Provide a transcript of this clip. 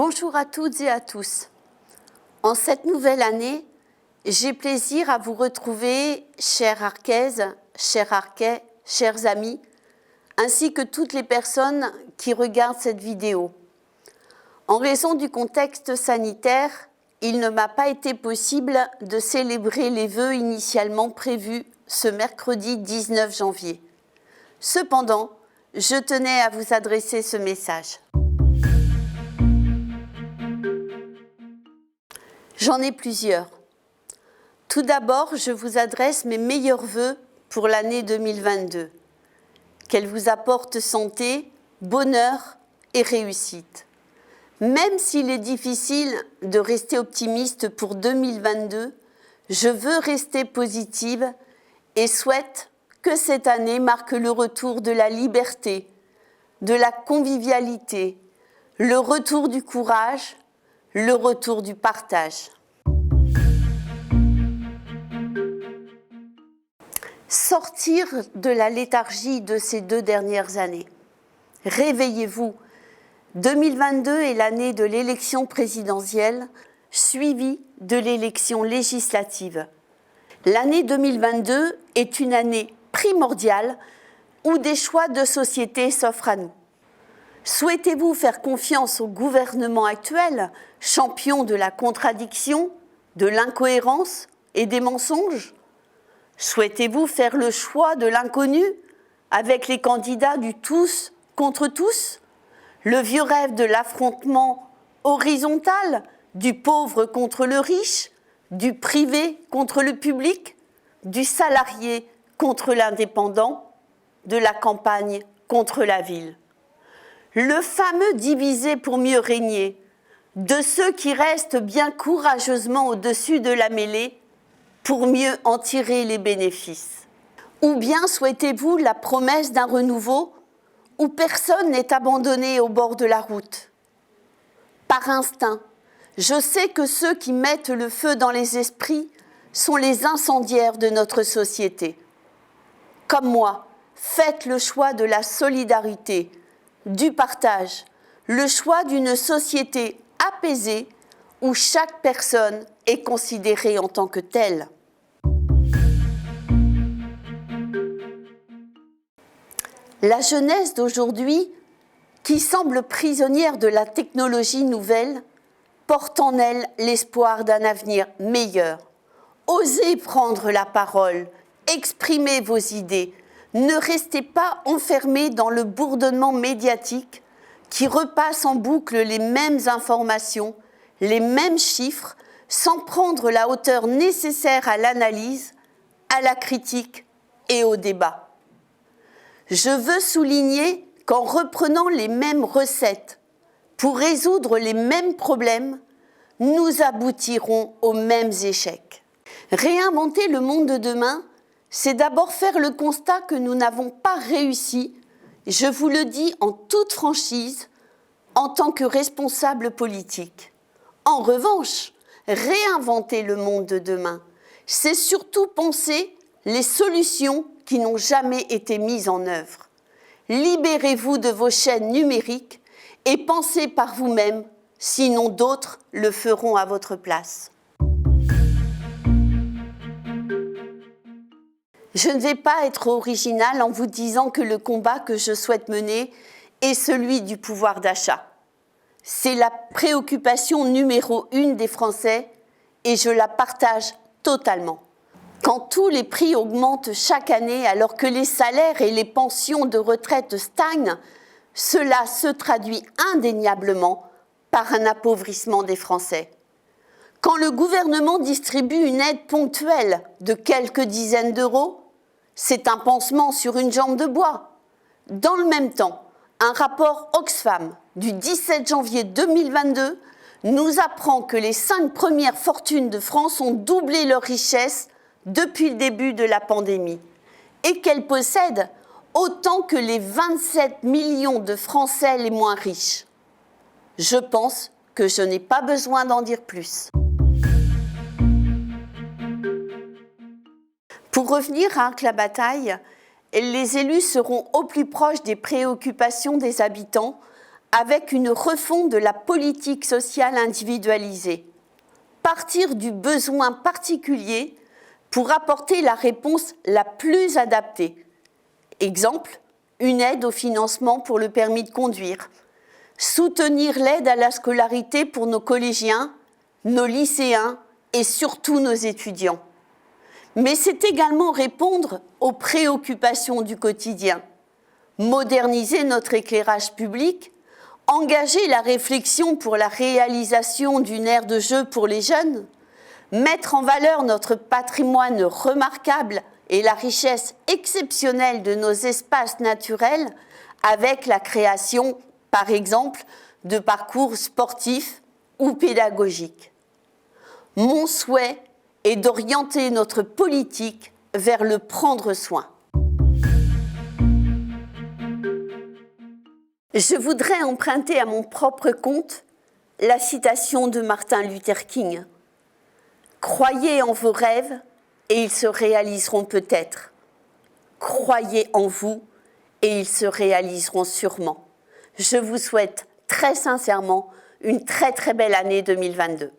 Bonjour à toutes et à tous. En cette nouvelle année, j'ai plaisir à vous retrouver, chères Arquaises, chers Arquais, chers amis, ainsi que toutes les personnes qui regardent cette vidéo. En raison du contexte sanitaire, il ne m'a pas été possible de célébrer les vœux initialement prévus ce mercredi 19 janvier. Cependant, je tenais à vous adresser ce message. J'en ai plusieurs. Tout d'abord, je vous adresse mes meilleurs vœux pour l'année 2022. Qu'elle vous apporte santé, bonheur et réussite. Même s'il est difficile de rester optimiste pour 2022, je veux rester positive et souhaite que cette année marque le retour de la liberté, de la convivialité, le retour du courage, le retour du partage. Sortir de la léthargie de ces 2 dernières années. Réveillez-vous. 2022 est l'année de l'élection présidentielle, suivie de l'élection législative. L'année 2022 est une année primordiale où des choix de société s'offrent à nous. Souhaitez-vous faire confiance au gouvernement actuel, champion de la contradiction, de l'incohérence et des mensonges ? Souhaitez-vous faire le choix de l'inconnu avec les candidats du tous contre tous ? Le vieux rêve de l'affrontement horizontal, du pauvre contre le riche, du privé contre le public, du salarié contre l'indépendant, de la campagne contre la ville. Le fameux diviser pour mieux régner, de ceux qui restent bien courageusement au-dessus de la mêlée pour mieux en tirer les bénéfices. Ou bien souhaitez-vous la promesse d'un renouveau où personne n'est abandonné au bord de la route. Par instinct, je sais que ceux qui mettent le feu dans les esprits sont les incendiaires de notre société. Comme moi, faites le choix de la solidarité, du partage, le choix d'une société apaisée où chaque personne est considérée en tant que telle. La jeunesse d'aujourd'hui, qui semble prisonnière de la technologie nouvelle, porte en elle l'espoir d'un avenir meilleur. Osez prendre la parole, exprimez vos idées, ne restez pas enfermés dans le bourdonnement médiatique qui repasse en boucle les mêmes informations, les mêmes chiffres, sans prendre la hauteur nécessaire à l'analyse, à la critique et au débat. Je veux souligner qu'en reprenant les mêmes recettes pour résoudre les mêmes problèmes, nous aboutirons aux mêmes échecs. Réinventer le monde de demain, c'est d'abord faire le constat que nous n'avons pas réussi, je vous le dis en toute franchise, en tant que responsable politique. En revanche, réinventer le monde de demain, c'est surtout penser les solutions qui n'ont jamais été mises en œuvre. Libérez-vous de vos chaînes numériques et pensez par vous-même, sinon d'autres le feront à votre place. Je ne vais pas être originale en vous disant que le combat que je souhaite mener est celui du pouvoir d'achat. C'est la préoccupation numéro 1 des Français et je la partage totalement. Quand tous les prix augmentent chaque année alors que les salaires et les pensions de retraite stagnent, cela se traduit indéniablement par un appauvrissement des Français. Quand le gouvernement distribue une aide ponctuelle de quelques dizaines d'euros, c'est un pansement sur une jambe de bois. Dans le même temps, un rapport Oxfam du 17 janvier 2022 nous apprend que les 5 premières fortunes de France ont doublé leur richesse depuis le début de la pandémie et qu'elles possèdent autant que les 27 millions de Français les moins riches. Je pense que je n'ai pas besoin d'en dire plus. Pour revenir à Arques-la-Bataille, les élus seront au plus proche des préoccupations des habitants avec une refonte de la politique sociale individualisée. Partir du besoin particulier pour apporter la réponse la plus adaptée. Exemple, une aide au financement pour le permis de conduire. Soutenir l'aide à la scolarité pour nos collégiens, nos lycéens et surtout nos étudiants. Mais c'est également répondre aux préoccupations du quotidien. Moderniser notre éclairage public, engager la réflexion pour la réalisation d'une aire de jeu pour les jeunes, mettre en valeur notre patrimoine remarquable et la richesse exceptionnelle de nos espaces naturels avec la création, par exemple, de parcours sportifs ou pédagogiques. Mon souhait est d'orienter notre politique vers le prendre soin. Je voudrais emprunter à mon propre compte la citation de Martin Luther King. « Croyez en vos rêves et ils se réaliseront peut-être. Croyez en vous et ils se réaliseront sûrement. » Je vous souhaite très sincèrement une très très belle année 2022.